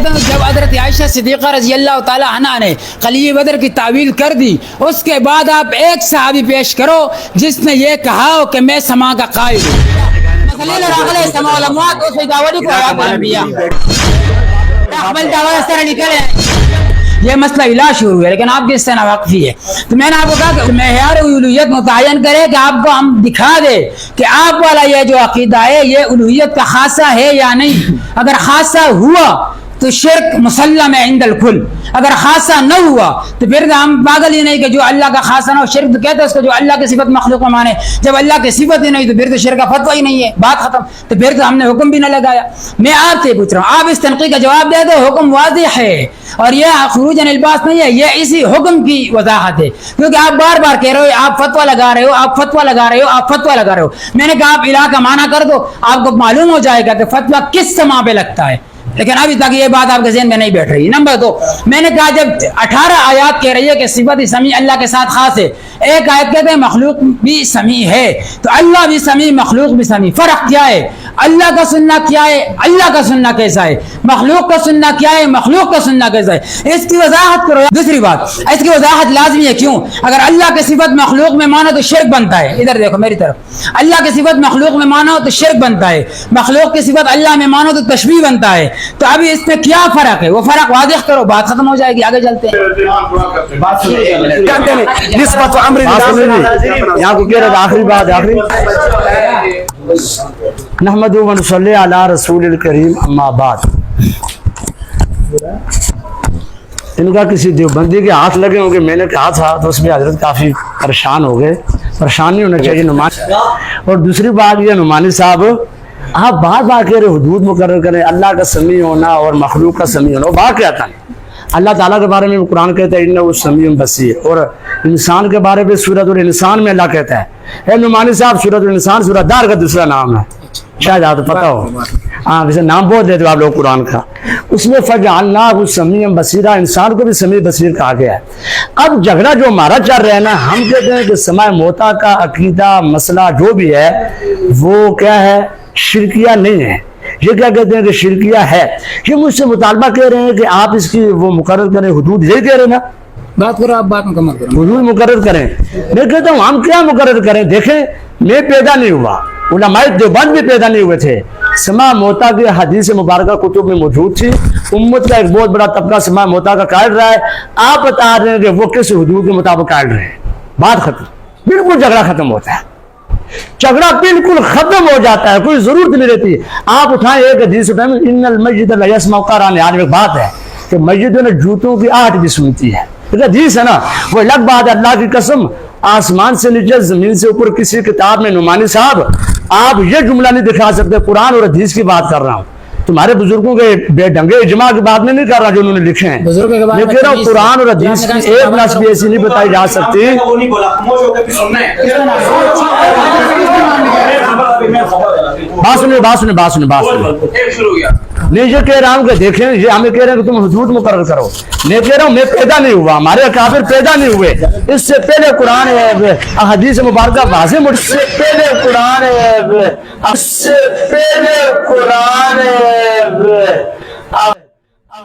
کہتا ہوں جب حضرت عائشہ صدیقہ رضی اللہ تعالی عنہا نے قلیع بدر کی تعویل کر دی، اس کے بعد آپ ایک صحابی پیش کرو جس نے یہ کہا ہو کہ میں سما کا قائل ہوں۔ خلیل راغلے سما الاموات اس داوری کو حیات الانبیاء اقبل دعوی اس طرح نکلے یہ مسئلہ علا شروع ہے، لیکن آپ کی اس سے ناواقفی ہے۔ تو میں نے آپ کو کہا کہ معیار الوہیت متعین کرے کہ آپ کو ہم دکھا دے کہ آپ والا یہ جو عقیدہ ہے یہ الوہیت کا خاصہ ہے یا نہیں۔ اگر خاصہ ہوا تو شرک مسلم ہے عند الکل، اگر خاصہ نہ ہوا تو پھر ہم پاگل ہی نہیں کہ جو اللہ کا خاصہ نہ ہو شرک تو کہتے ہیں اس کو جو اللہ کی صفت مخلوق میں مانے، جب اللہ کی صفت ہی نہیں تو پھر تو شرک کا فتویٰ ہی نہیں ہے، بات ختم۔ تو پھر تو ہم نے حکم بھی نہ لگایا۔ میں آپ سے پوچھ رہا ہوں، آپ اس تنقید کا جواب دے دو، حکم واضح ہے اور یہ خروج عن الباس نہیں ہے، یہ اسی حکم کی وضاحت ہے، کیونکہ آپ بار بار کہہ رہے ہو آپ فتویٰ لگا رہے ہو، آپ فتویٰ لگا رہے ہو، آپ فتویٰ لگا رہے ہو۔ میں نے کہا آپ الہ کا معنی کر دو، آپ کو معلوم ہو جائے گا کہ فتویٰ کس سما پہ لگتا ہے، لیکن ابھی تک یہ بات آپ کے ذہن میں نہیں بیٹھ رہی۔ نمبر 2، میں نے کہا جب 18 آیات کہہ رہی ہے کہ صفت سمیع اللہ کے ساتھ خاص ہے، ایک آیت کہتے ہیں مخلوق بھی سمیع ہے، تو اللہ بھی سمیع مخلوق بھی سمیع، فرق کیا ہے؟ اللہ کا سننا کیا ہے، اللہ کا سننا کیسا ہے، مخلوق کا سننا کیا ہے، مخلوق کا سننا کیسا ہے، اس کی وضاحت کرو۔ دوسری بات، اس کی وضاحت لازمی ہے، کیوں؟ اگر اللہ کی صفت مخلوق میں مانو تو شرک بنتا ہے، ادھر دیکھو میری طرف، اللہ کی صفت مخلوق میں مانو تو شرک بنتا ہے، مخلوق کی صفت اللہ میں مانو تو تشبیہ بنتا ہے، تو ابھی اس میں کیا فرق ہے؟ وہ فرق واضح کرو، بات ختم ہو جائے گی، آگے چلتے ہیں۔ یہاں کو کہہ رہے آخری بات، آخری نحمد و نصلی علی رسول الکریم، اما بعد۔ ان کا کسی دیوبندی کے ہاتھ لگے ہوں گے، میں نے کہا تھا تو اس میں حضرت کافی پریشان ہو گئے، پریشان نہیں ہونا چاہیے نعمانی۔ اور دوسری بات یہ نعمانی صاحب، آپ بار بار کہہ رہے حدود مقرر کریں، اللہ کا سمیع ہونا اور مخلوق کا سمیع ہونا، وہ بات کیا تھا؟ اللہ تعالیٰ کے بارے میں قرآن کہتا ہے انہ سمیع بصیر، اور انسان کے بارے میں سورۃ الانسان میں اللہ کہتا ہے، اے نعمانی صاحب سورۃ الانسان سورۃ دار کا دوسرا نام ہے، شاید آپ پتہ ہو، ہاں ویسے نام بہت دیتے ہو آپ لوگ قرآن کا، اس میں فجعلناہ سمیعا بصیرا، انسان کو بھی سمیع بصیر کہا گیا ہے۔ اب جھگڑا جو ہمارا چل رہا ہے نا، ہم کہتے ہیں کہ سماع موتا کا عقیدہ مسئلہ جو بھی ہے وہ کیا ہے، شرکیہ نہیں ہے، یہ کیا کہتے ہیں کہ شرکیہ ہے۔ یہ مجھ سے مطالبہ کہہ رہے ہیں کہ آپ اس کی وہ مقرر کریں، حدود یہی کہہ رہے ہیں نا، بات کرو آپ، بات مکمل کرو، حدود مقرر کریں۔ میں کہتا ہوں ہم کیا مقرر کریں؟ دیکھیں میں پیدا نہیں ہوا، علماء دیوبند بھی پیدا نہیں ہوئے تھے، سماع موتا کی حدیث مبارکہ کتب میں موجود تھی، امت کا ایک بہت بڑا طبقہ سماع موتا کا قائل رہا ہے، آپ بتا رہے ہیں کہ وہ کس حدود کے مطابق قائل رہے ہیں، بات ختم، بالکل جھگڑا ختم ہوتا ہے، جھگڑا بالکل ختم ہو جاتا ہے، کوئی ضرورت نہیں رہتی۔ آپ اٹھائیں ایک حدیث اٹھائیں، ان المسجد لیسمع قرآن، آج ایک بات ہے کہ مسجدوں نے جوتوں کی آہٹ بھی سنتی ہے، ایک حدیث ہے نا، وہ الگ بات ہے، اللہ کی قسم آسمان سے نیچے زمین سے اوپر کسی کتاب میں نعمانی صاحب آپ یہ جملہ نہیں دکھا سکتے، قرآن اور حدیث کی بات کر رہا ہوں، تمہارے بزرگوں کے بے ڈھنگے اجماع کی بات میں نہیں کر رہا جو انہوں نے لکھے ہیں، میں کہہ رہا ہوں قرآن اور حدیث کی ایک نص بھی ایسی نہیں بتائی جا سکتی۔ بات سنیں نہیں، یہ کہہ رہا ہوں کہ دیکھیں، یہ ہمیں کہہ رہے ہیں کہ تم حدود مقرر کرو، میں کہہ رہا ہوں میں پیدا نہیں ہوا، ہمارے اکابر پیدا نہیں ہوئے، اس سے پہلے قرآن ہے، حدیث مبارکہ واضح، مجھ سے پہلے قرآن ہے، اس سے پہلے قرآن ہے،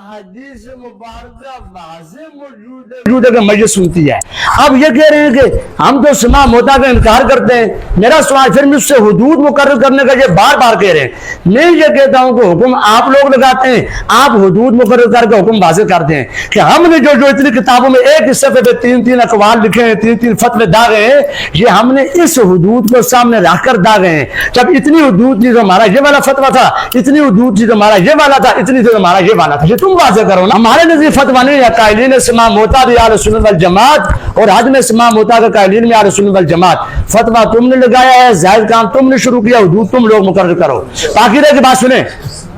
حدیث مبارکہ واضح موجود ہے کہ مسجد سنتی ہے۔ اب یہ کہہ رہے ہیں کہ ہم تو سماع موتا کا انکار کرتے ہیں، میرا سوال پھر مجھ سے حدود مقرر کرنے کا یہ بار بار کہہ رہے ہیں، میں یہ کہتا ہوں کہ حکم آپ لوگ لگاتے ہیں، آپ حدود مقرر کر کے حکم واضح کرتے ہیں کہ ہم نے جو اتنی کتابوں میں ایک صفحے پہ 3 اقوال لکھے ہیں، 3 فتوے داغے ہیں، یہ ہم نے اس حدود کو سامنے رکھ کر داغے ہیں۔ جب اتنی حدود تھی تو ہمارا یہ والا فتویٰ تھا، اتنی حدود تھی تو ہمارا یہ والا تھا، اتنی تھی تو ہمارا یہ والا تھا، یہ تم واضح کرو نا۔ ہمارے نزدیک فتویٰ نہیں ہے، قائلین سماع موتا بھی اہل سنت والجماعت اور عدم سماع موتا کا قائلین میں اہل سنت والجماعت، فتویٰ تم نے لگایا ہے، زائد کام تم نے شروع کیا، حدود تم لوگ مقرر کرو۔ باقی رہ کی بات سنیں،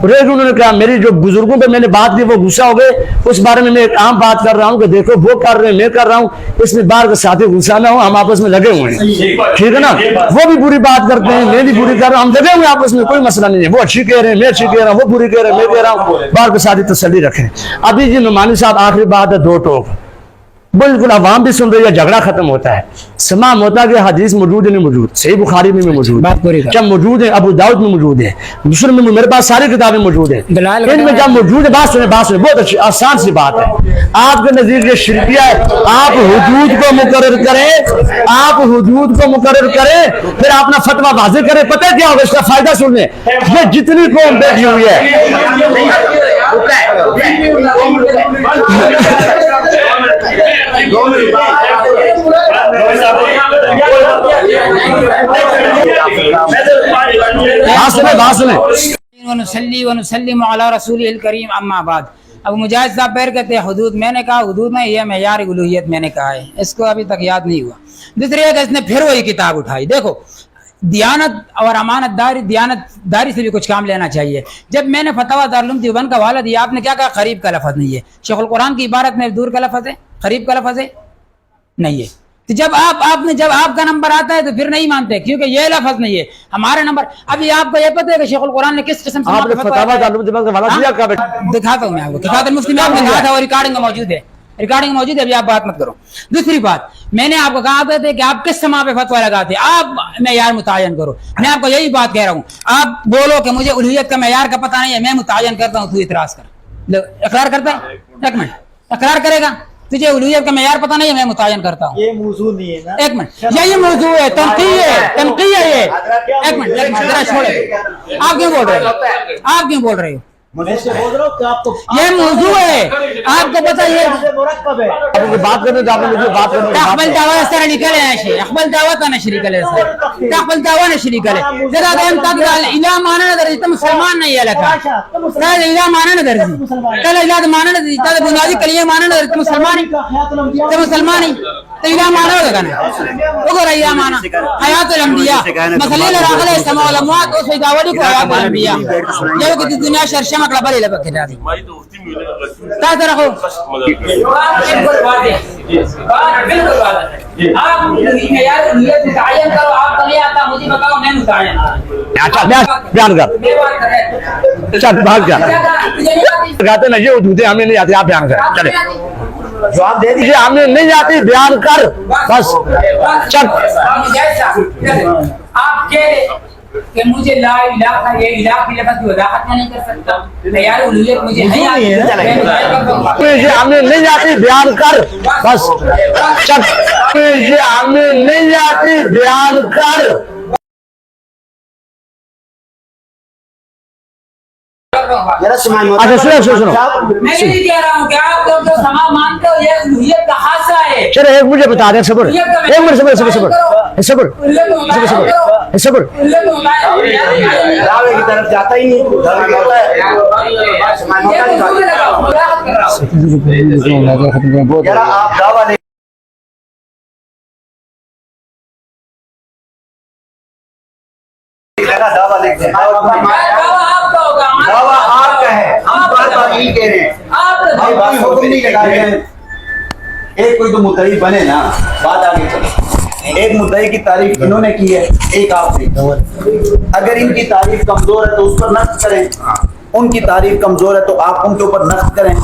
انہوں نے کہا میری جو بزرگوں پہ میں نے بات کی وہ غصہ ہو گئے، اس بارے میں ایک عام بات کر رہا ہوں کہ دیکھو وہ کر رہے ہیں میں کر رہا ہوں، اس میں بار کے ساتھی غصہ نہ ہو، ہم آپس میں لگے ہوئے ہیں، ٹھیک ہے نا، وہ بھی بری بات کرتے ہیں میں بھی بری کر رہا ہوں، ہم لگے ہوئے آپس میں، کوئی مسئلہ نہیں ہے، وہ اچھی کہہ رہے ہیں میں اچھی کہہ رہا ہوں، وہ بری کہہ رہے ہیں میں کہہ رہا ہوں، بار کے ساتھی تسلی رکھیں۔ ابھی جی نعمانی صاحب آخری بات ہے، 2 ٹوک بالکل عوام بھی سن رہی ہے, جھگڑا ختم ہوتا ہے. سما موتا کے حدیث موجود ہے نہیں موجود, صحیح بخاری میں موجود بات پوری کر. جب موجود ہے, ابو داؤد میں موجود ہے, مسلم میں, میرے پاس ساری کتابیں موجود ہیں. ان میں جب موجود ہے, بات سنیں, بہت اچھی آسان سی بات ہے. آپ کے نزدیک یہ شرکیہ ہے, آپ حدود کو مقرر کریں, آپ حدود کو مقرر کریں, پھر اپنا فتویٰ واضح کریں. پتہ کیا ہوگا اس کا فائدہ سن لیں, یہ جتنی قوم بیٹھی ہوئی ہے ونصلی ونسلم علی رسول الکریم اما بعد. اب مجاہد صاحب پیر کہتے ہیں حدود, میں نے کہا حدود میں یہ معیار الوہیت میں نے کہا ہے, اس کو ابھی تک یاد نہیں ہوا. دوسری ہے کہ اس نے پھر وہی کتاب اٹھائی. دیکھو دیانت اور امانت داری, دیانت داری سے بھی کچھ کام لینا چاہیے. جب میں نے فتاوی دارالعلوم دیوبند کا حوالہ دیا, آپ نے کیا کہا, قریب کا لفظ نہیں ہے. شیخ القرآن کی عبارت میں دور کا لفظ ہے, قریب کا لفظ ہے نہیں ہے. تو جب جب آپ کا نمبر آتا ہے تو پھر نہیں مانتے, کیونکہ یہ لفظ نہیں ہے ہمارا نمبر. ابھی آپ کو یہ پتہ ہے کہ شیخ القرآن نے کس قسم سے دکھاتا ہوں میں آپ کو, کتاب المفتی میں آپ نے کہا تھا, وہ ریکارڈنگ موجود ہے, ریکارڈنگ موجود ہے, ابھی آپ بات مت کرو. دوسری بات, میں نے آپ کو کہا تھا کہ آپ کس سما پہ فتویٰ لگاتے, آپ معیار متعین کرو. میں آپ کو یہی بات کہہ رہا ہوں, آپ بولو کہ مجھے الوہیت کا معیار کا پتہ نہیں ہے, میں متعین کرتا ہوں, تو اعتراض کر. اقرار کرتا ہے, ایک منٹ, اقرار کرے گا, تجھے الوہیت کا معیار پتہ نہیں ہے, میں متعین کرتا ہوں. یہ موضوع نہیں ہے نا, ایک منٹ, یہ موضوع ہے, تنقیح ہے, تنقیح ہے یہ. ایک منٹ ذرا چھوڑے, آپ کیوں بول رہے ہو, آپ کیوں بول رہے ہو, میں سے بول رہا ہوں کہ آپ کو یہ موضوع ہے, آپ کو پتہ یہ مرکب ہے. بات کرنے تو آپ نے مجھے بات کرنے تقبل دعوی اس طرح نکلے ہیں شيخ, اقبل دعوی کا نشری کرے, تقبل دعوی نشری کرے. ذرا دیم تقبل الہ مانا درجی, تو مسلمان نہیں ہے لکھا, لا الہ مانا درجی, تل الہ مانا درجی, تل بنیادی کلیہ مانا درجی, تو مسلمان ہی تو الہ مانا ہوگا نا, اگر الہ مانا حیات الانبیاء مثلا راغل السماء والاموات, اس دعوی کو حیات الانبیاء یہ کہ دنیا شرشہ مقلب لے لبک دادی تا رکھو. بالکل واضح, آپ معیار الوہیت متعین کرو, آپ کو نہیں آتا, مجھے بتاؤ, میں متعین. اچھا بیان کر, چل بھاگ جا, کہتے نا یہ حدودیں ہمیں نہیں آتی, آپ بیان کر, چلے جواب دے دیجیے, ہمیں نہیں آتی, بیان کر بس, چل. آپ کہہ کہ مجھے لا الہ کا یہ الہ کی لفظ کی وضاحت میں نہیں کر سکتا, معیار الوہیت مجھے نہیں آتی, یہ ہمیں نہیں آتی, بیان کر بس, چل. یہ ہمیں نہیں آتی, بیان کر. اچھا سنو, میں یہ کہہ رہا ہوں کہ آپ لوگ جو سما مانتے ہو یہ الوہیت کا خاصہ ہے. چلو ایک مجھے بتا دیں, صبر, ایک منٹ, صبر صبر صبر صبر صبر صبر. دعوے کی طرف جاتا ہی نہیں, ذرا آپ دعویٰ نہیں دعویٰ لکھ دیں, دعویٰ آپ کا ہے, ہم بات نہیں کہہ رہے ہیں, ہم بات حکم نہیں لگا رہے ہیں. ایک کوئی تو مدعی بنے نا, بات آگے چلے. ایک مدعی کی تعریف انہوں نے کی ہے, ایک آپ نے. اگر ان کی تعریف کمزور ہے تو اس پر نقد کریں, ان کی تعریف کمزور ہے تو آپ ان کے اوپر نقد کریں.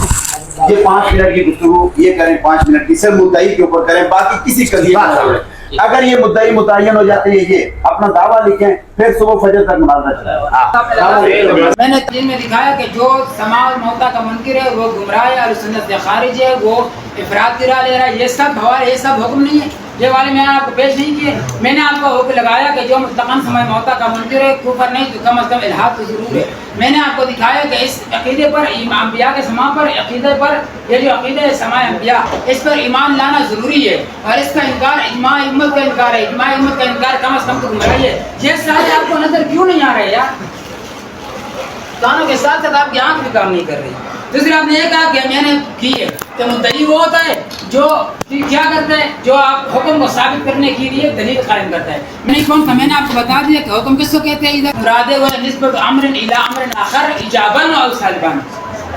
یہ 5 منٹ کی گفتگو یہ کریں, 5 منٹ کی صرف مدعی کے اوپر کریں, باقی کسی قضیے پر. اگر یہ مدعی متعین ہو جاتے ہیں, یہ اپنا دعویٰ لکھیں, پھر صبح فجر تک مناظرہ چلے. میں نے تین میں دکھایا کہ جو سماع موتا کا منکر ہے وہ گمراہ ہے اور سنت سے خارج ہے, وہ افراد کی راہ لے رہا ہے. یہ سب حوالے, یہ سب حکم نہیں ہے, یہ والے میں نے آپ کو پیش نہیں کیے. میں نے آپ کو حکم لگایا کہ جو مطلقاً سماع موتا کا منکر ہے, کفر نہیں تو کم از کم الحاد تو ضرور ہے. میں نے آپ کو دکھایا کہ اس عقیدے پر, انبیاء کے سماع پر, عقیدے پر, یہ جو عقیدہ ہے سماع انبیاء, اس پر ایمان لانا ضروری ہے, اور اس کا انکار اجماع امت کا انکار ہے, اجماع امت کا انکار کم از کم تو گمراہی ہے. یہ سارے آپ کو نظر کیوں نہیں آ رہے یار, کانوں کے ساتھ ساتھ آپ کی آنکھ بھی کام نہیں کر رہی. دوسری آپ نے یہ کہا کہ میں نے کی ہے کہ مدعی وہ ہوتا ہے جو کیا کرتا ہے, جو آپ حکم کو ثابت کرنے کے لیے دلیل قائم کرتا ہے. میں نے کون تھا, میں نے آپ کو بتا دیا کہ حکم کس کو کہتے ہیں. ادھر مراد ہے وہ نسبت امر الی امر آخر ایجاباً اور سلباً,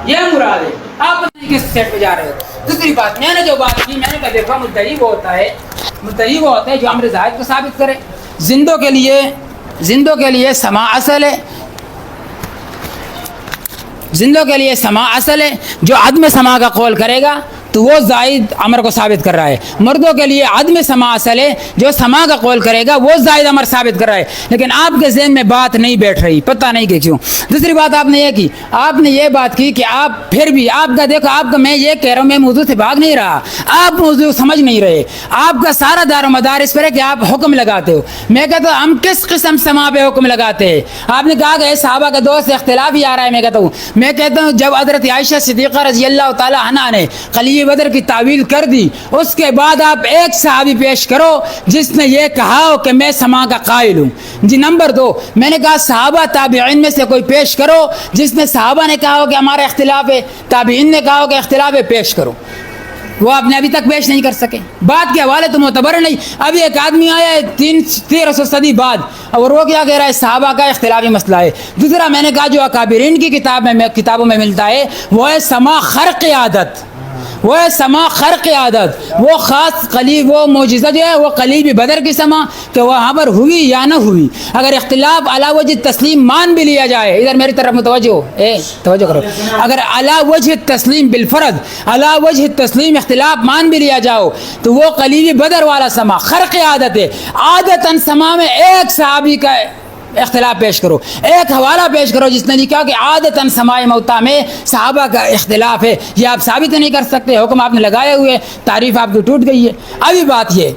یہ مراد ہے. آپ پتہ نہیں کس سیٹ پہ جا رہے ہو. دوسری بات میں نے جو بات کی, میں نے کہا دیکھا مدعی وہ ہوتا ہے, مدعی وہ ہوتا ہے جو امر زائد کو ثابت کرے. زندوں کے لیے سماع اصل ہے, زندوں کے لیے سماع اصل ہے. جو عدم سماع کا قول کرے گا تو وہ زائد امر کو ثابت کر رہا ہے. مردوں کے لیے عدم سما اصل ہے, جو سما کا قول کرے گا وہ زائد امر ثابت کر رہا ہے, لیکن آپ کے ذہن میں بات نہیں بیٹھ رہی, پتہ نہیں کہ کیوں. دوسری بات آپ نے یہ کی, آپ نے یہ بات کی کہ آپ پھر بھی آپ کا دیکھو, آپ کا میں یہ کہہ رہا ہوں, میں موضوع سے بھاگ نہیں رہا, آپ موضوع سمجھ نہیں رہے. آپ کا سارا دار و مدار اس پر ہے کہ آپ حکم لگاتے ہو. میں کہتا ہوں ہم کس قسم سما پہ حکم لگاتے ہیں؟ آپ نے کہا کہ صحابہ کے دور سے اختلاف ہی آ رہا ہے. میں کہتا ہوں جب حضرت عائشہ صدیقہ رضی اللہ تعالی عنہا نے قلیع بدر کی تعویل کر دی, اس کے بعد آپ ایک صحابی پیش کرو جس نے یہ کہا ہو کہ میں سما کا قائل ہوں. جی نمبر 2, میں نے کہا صحابہ تابعین میں سے کوئی پیش کرو جس نے صحابہ نے کہا ہو کہ ہمارا اختلاف ہے, تابعین نے کہا ہو کہ اختلاف ہے, پیش کرو. وہ آپ نے ابھی تک پیش نہیں کر سکے. بات کے حوالے تو معتبر نہیں. ابھی ایک آدمی آیا ہے 1300 صدی بعد, اور وہ کیا کہہ رہا ہے صحابہ کا اختلافی مسئلہ ہے. دوسرا میں نے کہا جو اکابرین کی کتابوں میں ملتا ہے وہ ہے سما خرق عادت, وہ ہے سما خرق عادت, وہ خاص قلیب, وہ معجزہ جو ہے وہ قلیب بدر کی سما کہ وہاں پر ہوئی یا نہ ہوئی. اگر اختلاف علی وجہ تسلیم مان بھی لیا جائے, ادھر میری طرف متوجہ ہو, توجہ کرو, اگر علی وجہ تسلیم بالفرد, علی وجہ تسلیم اختلاف مان بھی لیا جاؤ تو وہ قلیب بدر والا سما خرق عادت ہے. عادتاً سما میں ایک صحابی کا اختلاف پیش کرو, ایک حوالہ پیش کرو جس نے لکھا کہ عادتاً سماع موتا میں صحابہ کا اختلاف ہے. یہ آپ ثابت نہیں کر سکتے, حکم آپ نے لگائے ہوئے, تعریف آپ کی ٹوٹ گئی ہے. ابھی بات یہ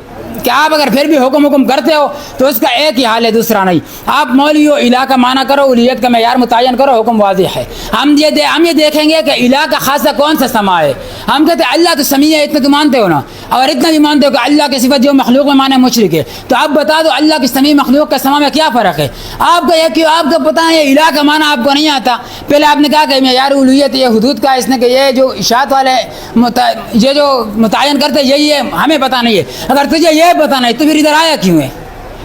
کہ آپ اگر پھر بھی حکم کرتے ہو تو اس کا ایک ہی حال ہے, دوسرا نہیں. آپ مولوی ہو, الہ کا معنی کرو, الیت کا معیار متعین کرو, حکم واضح ہے. ہم یہ دیکھیں گے کہ الہ کا خاصہ کون سا سما ہے. ہم کہتے ہیں اللہ تو سمیع ہے, اتنا تو مانتے ہو نا, اور اتنا بھی مانتے ہو کہ اللہ کی صفت جو مخلوق میں مانے مشرک ہے. تو آپ بتا دو اللہ کی سمیع مخلوق کا سما میں کیا فرق ہے. آپ کو یہ کہ آپ کو پتہ ہے الہ کا معنی آپ کو نہیں آتا. پہلے آپ نے کہا کہ معیار الیت یہ حدود کا, اس نے کہ یہ جو اشاعت والے یہ جو متعین کرتے یہی ہے, ہمیں پتہ نہیں ہے. اگر تجھے یہ پتہ نہیں تو پھر ادھر آیا کیوں ہے؟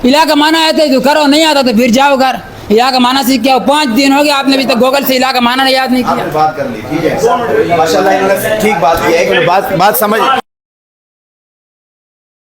الہ کا معنی آتا ہے تو کرو, نہیں آتا تو پھر جاؤ گھر. الہ کا معنی سیکھ کے آؤ. 5 دن ہو گئے آپ نے ابھی تک گوگل سے الہ کا معنی یاد نہیں کیا. آپ نے بات کر لی, ٹھیک ہے, ماشاءاللہ انہوں نے ٹھیک بات کی ہے, بات سمجھ